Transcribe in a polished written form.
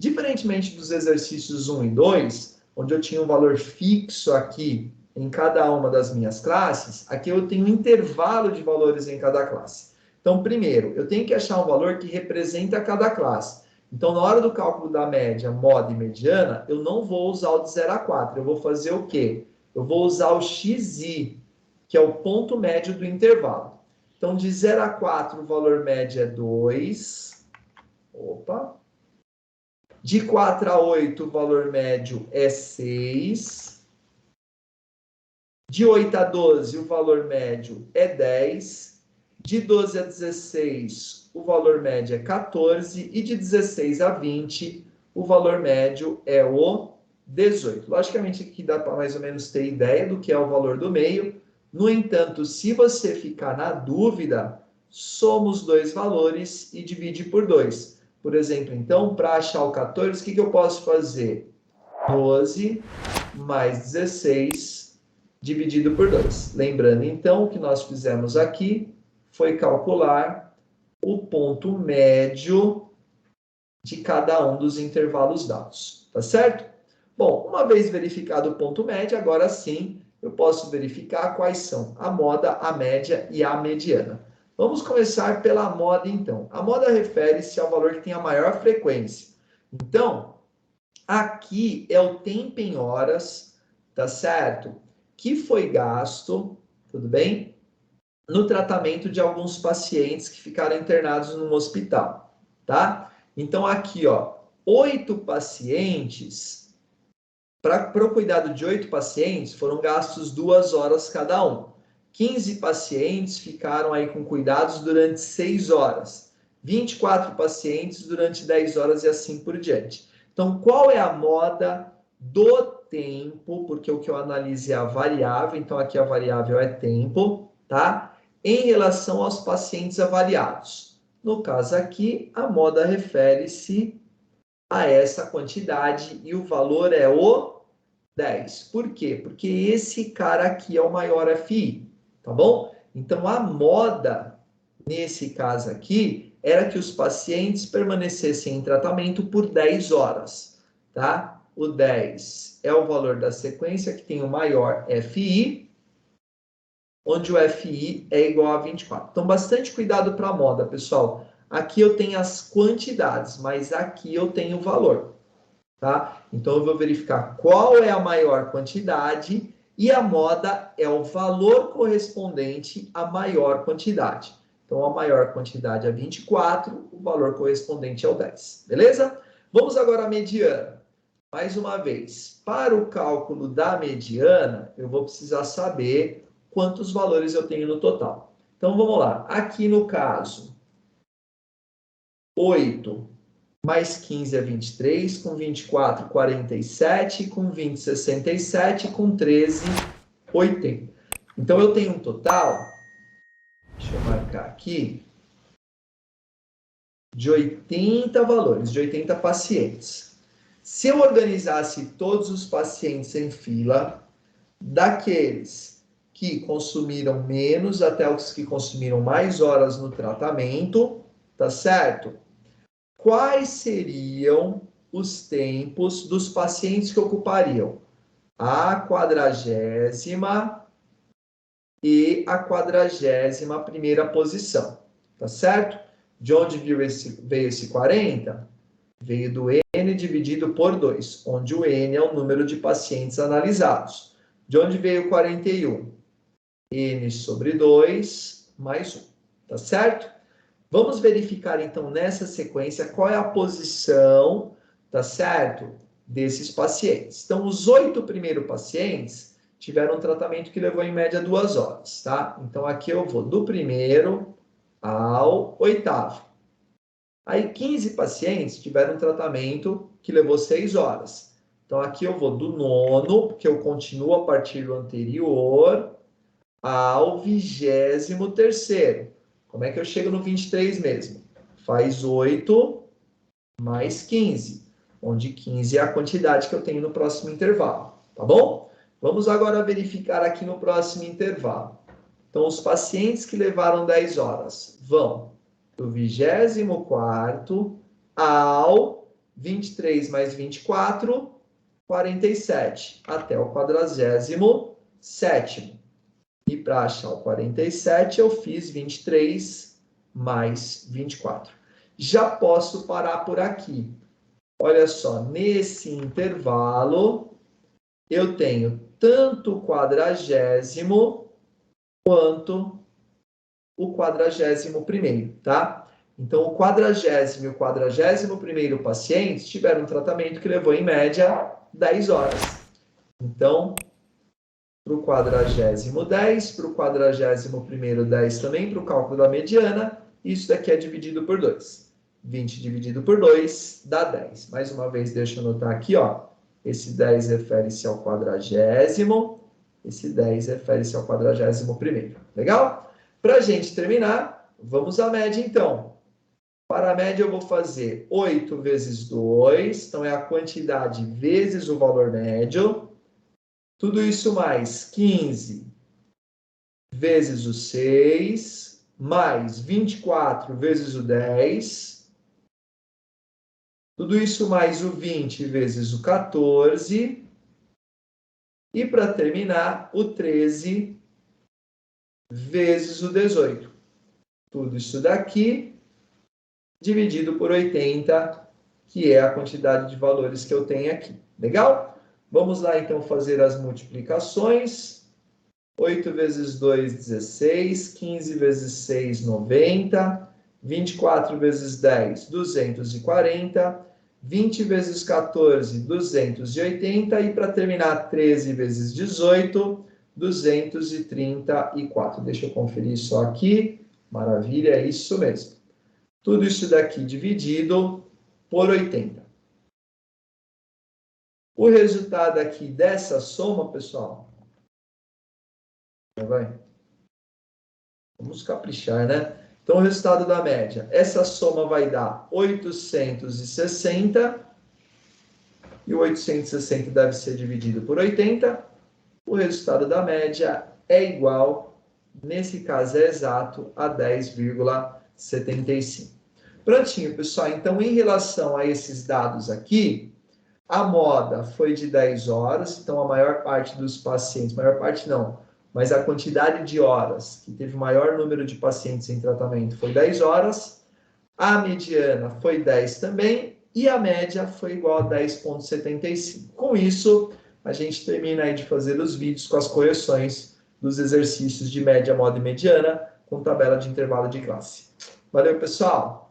Diferentemente dos exercícios 1 e 2, onde eu tinha um valor fixo aqui em cada uma das minhas classes, aqui eu tenho um intervalo de valores em cada classe. Então, primeiro, eu tenho que achar um valor que representa cada classe. Então, na hora do cálculo da média, moda e mediana, eu não vou usar o de 0 a 4. Eu vou fazer o quê? Eu vou usar o xi, que é o ponto médio do intervalo. Então, de 0 a 4, o valor médio é 2. Opa! De 4 a 8, o valor médio é 6. De 8 a 12, o valor médio é 10. De 12 a 16, o valor médio é 14. E de 16 a 20, o valor médio é o 18. Logicamente, aqui dá para mais ou menos ter ideia do que é o valor do meio. No entanto, se você ficar na dúvida, soma os dois valores e divide por 2. Por exemplo, então, para achar o 14, o que eu posso fazer? 12 mais 16 dividido por 2. Lembrando, então, o que nós fizemos aqui foi calcular o ponto médio de cada um dos intervalos dados. Tá certo? Bom, uma vez verificado o ponto médio, agora sim eu posso verificar quais são a moda, a média e a mediana. Vamos começar pela moda, então. A moda refere-se ao valor que tem a maior frequência. Então, aqui é o tempo em horas, tá certo? Que foi gasto, tudo bem? No tratamento de alguns pacientes que ficaram internados no hospital, tá? Então, aqui, ó, 8 pacientes, para o cuidado de 8 pacientes, foram gastos 2 horas cada um. 15 pacientes ficaram aí com cuidados durante 6 horas. 24 pacientes durante 10 horas e assim por diante. Então, qual é a moda do tempo? Porque o que eu analiso é a variável, então aqui a variável é tempo, tá? Em relação aos pacientes avaliados. No caso aqui, a moda refere-se a essa quantidade e o valor é o 10. Por quê? Porque esse cara aqui é o maior FI, tá bom? Então, a moda, nesse caso aqui, era que os pacientes permanecessem em tratamento por 10 horas, tá? O 10 é o valor da sequência que tem o maior FI, onde o FI é igual a 24. Então, bastante cuidado para a moda, pessoal. Aqui eu tenho as quantidades, mas aqui eu tenho o valor, tá? Então, eu vou verificar qual é a maior quantidade e a moda é o valor correspondente à maior quantidade. Então, a maior quantidade é 24, o valor correspondente é o 10, beleza? Vamos agora à mediana. Mais uma vez, para o cálculo da mediana, eu vou precisar saber quantos valores eu tenho no total. Então, vamos lá. Aqui no caso, 8 mais 15 é 23, com 24, 47, com 20, 67, com 13, 80. Então, eu tenho um total, deixa eu marcar aqui, de 80 valores, de 80 pacientes. Se eu organizasse todos os pacientes em fila, daqueles que consumiram menos até os que consumiram mais horas no tratamento, tá certo? Quais seriam os tempos dos pacientes que ocupariam a 40ª e a 41ª posição, tá certo? De onde veio esse 40? Veio do N dividido por 2, onde o N é o número de pacientes analisados. De onde veio 41? N sobre 2 mais 1, tá certo? Vamos verificar, então, nessa sequência, qual é a posição, tá certo, desses pacientes. Então, os 8 primeiros pacientes tiveram um tratamento que levou, em média, 2 horas, tá? Então, aqui eu vou do primeiro ao 8º. Aí, 15 pacientes tiveram um tratamento que levou 6 horas. Então, aqui eu vou do 9º, porque eu continuo a partir do anterior, ao 23º. Como é que eu chego no 23 mesmo? Faz 8 mais 15, onde 15 é a quantidade que eu tenho no próximo intervalo, tá bom? Vamos agora verificar aqui no próximo intervalo. Então, os pacientes que levaram 10 horas vão do 24º ao 23 mais 24, 47, até o 47º. E para achar o 47, eu fiz 23 mais 24. Já posso parar por aqui. Olha só, nesse intervalo, eu tenho tanto o 40º quanto o 41º, tá? Então, o 40º e o 41º pacientes tiveram um tratamento que levou, em média, 10 horas. Então, para o 40º 10, para o 41º 10 também, para o cálculo da mediana, isso daqui é dividido por 2. 20 dividido por 2 dá 10. Mais uma vez, deixa eu anotar aqui, ó. Esse 10 refere-se ao 40º, esse 10 refere-se ao 41º. Legal? Para a gente terminar, vamos à média, então. Para a média, eu vou fazer 8 vezes 2, então é a quantidade vezes o valor médio. Tudo isso mais 15 vezes o 6, mais 24 vezes o 10. Tudo isso mais o 20 vezes o 14. E para terminar, o 13 vezes o 18. Tudo isso daqui dividido por 80, que é a quantidade de valores que eu tenho aqui. Legal? Vamos lá, então, fazer as multiplicações. 8 vezes 2, 16. 15 vezes 6, 90. 24 vezes 10, 240. 20 vezes 14, 280. E, para terminar, 13 vezes 18, 234. Deixa eu conferir só aqui. Maravilha, é isso mesmo. Tudo isso daqui dividido por 80. O resultado aqui dessa soma, pessoal, vamos caprichar, né? Então, o resultado da média, essa soma vai dar 860, e o 860 deve ser dividido por 80. O resultado da média é igual, nesse caso é exato, a 10,75. Prontinho, pessoal. Então, em relação a esses dados aqui, a moda foi de 10 horas, então a maior parte dos pacientes, maior parte não, mas a quantidade de horas que teve o maior número de pacientes em tratamento foi 10 horas, a mediana foi 10 também, e a média foi igual a 10,75. Com isso, a gente termina aí de fazer os vídeos com as correções dos exercícios de média, moda e mediana, com tabela de intervalo de classe. Valeu, pessoal!